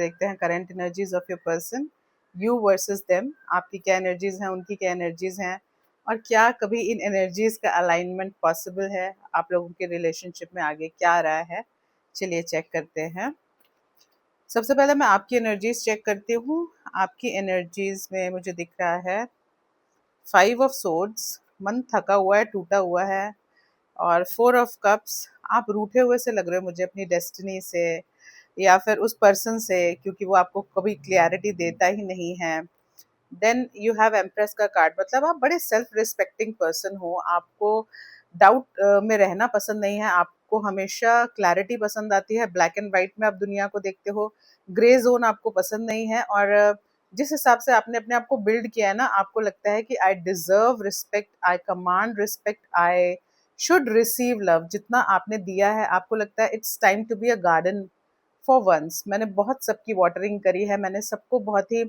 देखते हैं current energies of your person, you versus them. आपकी क्या एनर्जीज हैं, उनकी क्या एनर्जीज हैं, और क्या कभी इन एनर्जीज का अलाइनमेंट पॉसिबल है, आप लोगों के रिलेशनशिप में आगे क्या आ रहा है। चलिए चेक करते हैं। सबसे पहले मैं आपकी एनर्जीज चेक करती हूँ। आपकी एनर्जीज में मुझे दिख रहा है 5 ऑफ सोर्ड्स, मन थका हुआ है, टूटा हुआ है। और 4 ऑफ कप्स, आप रूठे हुए से लग रहे हो मुझे अपनी डेस्टिनी से या फिर उस पर्सन से, क्योंकि वो आपको कभी क्लियरिटी देता ही नहीं है। देन यू हैव एम्प्रेस का कार्ड, मतलब आप बड़े सेल्फ रिस्पेक्टिंग पर्सन हो। आपको डाउट में रहना पसंद नहीं है, आपको हमेशा क्लैरिटी पसंद आती है। ब्लैक एंड वाइट में आप दुनिया को देखते हो, ग्रे जोन आपको पसंद नहीं है। और जिस हिसाब से आपने अपने आप को बिल्ड किया है ना, आपको लगता है कि I deserve respect, I command respect, I should receive love. जितना आपने दिया है, आपको लगता है it's time to be a garden for once. मैंने बहुत सबकी वाटरिंग करी है, मैंने सबको बहुत ही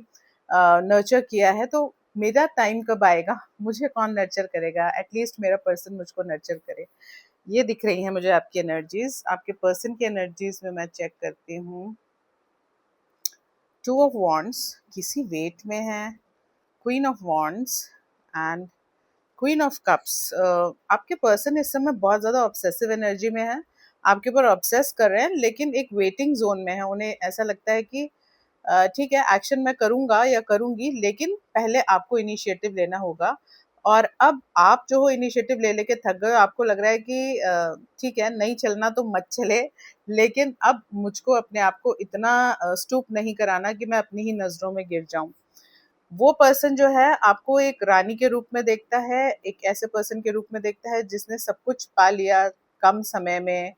नर्चर किया है, तो मेरा टाइम कब आएगा, मुझे कौन नर्चर करेगा, एटलीस्ट मेरा पर्सन मुझको नर्चर करे। ये दिख रही है मुझे आपकी एनर्जीज। आपके पर्सन की एनर्जीज में मैं चेक करती हूँ। 2 ऑफ वॉन्ड्स किसी वेट में है, queen of wands and queen of cups. आपके पर्सन इस समय बहुत ज़्यादा ऑब्सेसिव एनर्जी में है, आपके ऊपर ऑब्सेस कर रहे हैं, लेकिन एक वेटिंग जोन में है। उन्हें ऐसा लगता है कि ठीक है, एक्शन मैं करूंगा या करूंगी, लेकिन पहले आपको इनिशिएटिव लेना होगा। और अब आप जो हो इनिशिएटिव ले लेके थक गए हो, आपको लग रहा है कि ठीक है, नहीं चलना तो मत चले, लेकिन अब मुझको अपने आप को इतना स्टूप नहीं कराना कि मैं अपनी ही नजरों में गिर जाऊं। वो पर्सन जो है आपको एक रानी के रूप में देखता है, एक ऐसे पर्सन के रूप में देखता है जिसने सब कुछ पा लिया कम समय में।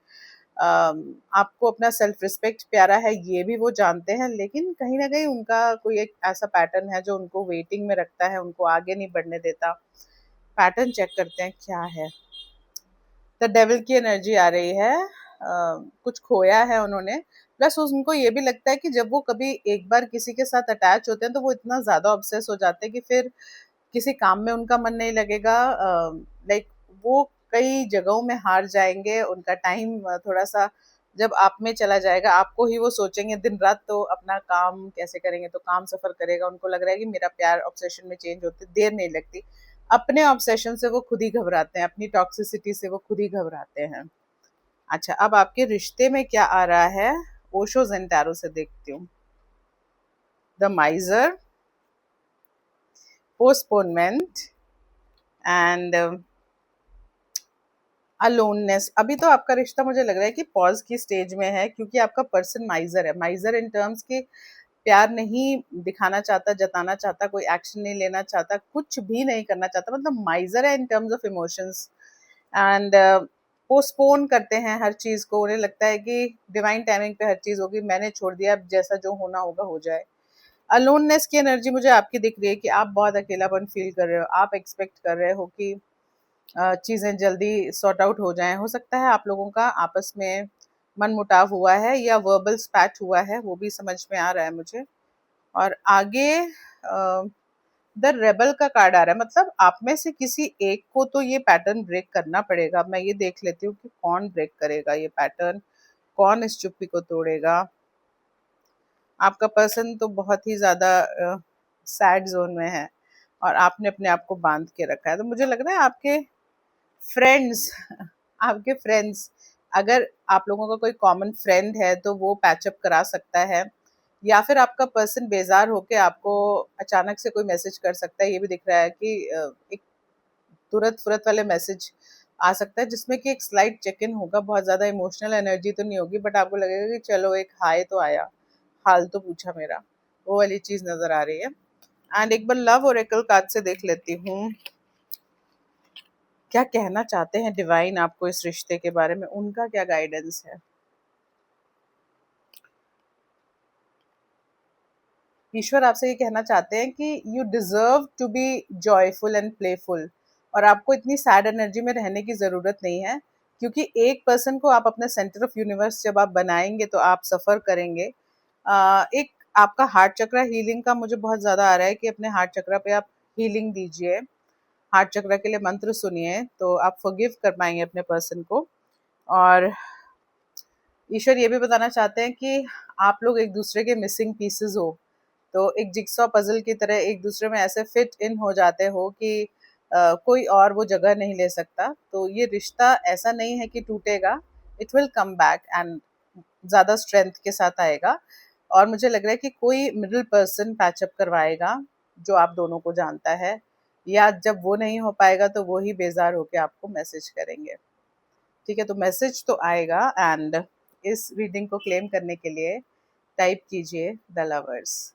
आपको अपना सेल्फ रिस्पेक्ट प्यारा है, ये भी वो जानते हैं, लेकिन कहीं ना कहीं उनका कोई एक ऐसा पैटर्न है जो उनको वेटिंग में रखता है, उनको आगे नहीं बढ़ने देता। पैटर्न चेक करते हैं क्या है। द डेविल की एनर्जी आ रही है। कुछ खोया है उन्होंने, प्लस उनको ये भी लगता है कि जब वो कभी एक बार किसी के साथ अटैच होते हैं तो वो इतना ज्यादा ऑब्सेस हो जाते हैं कि फिर किसी काम में उनका मन नहीं लगेगा। लाइक वो कई जगहों में हार जाएंगे, उनका टाइम थोड़ा सा जब आप में चला जाएगा, आपको ही वो सोचेंगे दिन रात, तो अपना काम कैसे करेंगे, तो काम सफर करेगा। उनको लग रहा है कि मेरा प्यार ऑब्सेशन में चेंज होते देर नहीं लगती। अपने ऑब्सेशन से वो खुद ही घबराते हैं, अपनी टॉक्सिसिटी से वो खुद ही घबराते हैं। अच्छा, अब आपके रिश्ते में क्या आ रहा है, ओशो जेंटारो से देखती हूँ। The माइजर, postponement and aloneness. अभी तो आपका रिश्ता मुझे लग रहा है कि पॉज की स्टेज में है, क्योंकि आपका पर्सन माइजर है। माइजर इन टर्म्स के प्यार नहीं दिखाना चाहता, जताना चाहता, कोई एक्शन नहीं लेना चाहता, कुछ भी नहीं करना चाहता, मतलब माइजर है in terms of emotions. And postpone करते हैं हर चीज को, उन्हें लगता है कि डिवाइन टाइमिंग पे हर चीज होगी, मैंने छोड़ दिया, अब जैसा जो होना होगा हो जाए। अलोननेस की एनर्जी मुझे आपकी दिख रही है कि आप बहुत अकेलापन फील कर रहे हो, आप एक्सपेक्ट कर रहे हो कि चीज़ें जल्दी सॉर्ट आउट हो जाएं। हो सकता है आप लोगों का आपस में मनमुटाव हुआ है या वर्बल स्पैच हुआ है, वो भी समझ में आ रहा है मुझे। और आगे द रेबल का कार्ड आ रहा है, मतलब आप में से किसी एक को तो ये पैटर्न ब्रेक करना पड़ेगा। मैं ये देख लेती हूँ कि कौन ब्रेक करेगा ये पैटर्न, कौन इस चुप्पी को तोड़ेगा। आपका पर्सन तो बहुत ही ज्यादा सैड जोन में है और आपने अपने आप को बांध के रखा है। तो मुझे लग रहा है आपके फ्रेंड्स आपके फ्रेंड्स, अगर आप लोगों का कोई कॉमन फ्रेंड है तो वो पैचअप करा सकता है, या फिर आपका पर्सन बेजार होके आपको अचानक से कोई मैसेज कर सकता है। ये भी दिख रहा है कि एक तुरंत फुरत वाले मैसेज आ सकता है जिसमें कि एक स्लाइट चेक इन होगा, बहुत ज्यादा इमोशनल एनर्जी तो नहीं होगी, बट आपको लगेगा कि चलो एक हाय तो आया, हाल तो पूछा मेरा, वो वाली चीज नजर आ रही है। एंड एक बार लव ओरेकल कार्ड से देख लेती हूँ क्या कहना चाहते हैं डिवाइन आपको इस रिश्ते के बारे में, उनका क्या गाइडेंस है। ईश्वर आपसे ये कहना चाहते हैं कि you deserve to be joyful and playful, और आपको इतनी सैड एनर्जी में रहने की जरूरत नहीं है, क्योंकि एक पर्सन को आप अपना सेंटर ऑफ यूनिवर्स जब आप बनाएंगे तो आप सफर करेंगे। एक आपका हार्ट चक्रा हीलिंग का मुझे बहुत ज्यादा आ रहा है कि अपने हार्ट चक्रा पे आप हीलिंग दीजिए, हार्ट चक्र के लिए मंत्र सुनिए, तो आप फॉरगिव कर पाएंगे अपने पर्सन को। और ईश्वर ये भी बताना चाहते हैं कि आप लोग एक दूसरे के मिसिंग पीसेस हो, तो एक जिक्सॉ पजल की तरह एक दूसरे में ऐसे फिट इन हो जाते हो कि कोई और वो जगह नहीं ले सकता। तो ये रिश्ता ऐसा नहीं है कि टूटेगा, it will come back and ज़्यादा स्ट्रेंथ के साथ आएगा। और मुझे लग रहा है कि कोई मिडिल पर्सन पैचअप करवाएगा जो आप दोनों को जानता है, या जब वो नहीं हो पाएगा तो वो ही बेजार होके आपको मैसेज करेंगे। ठीक है, तो मैसेज तो आएगा। एंड इस रीडिंग को क्लेम करने के लिए टाइप कीजिए द लवर्स।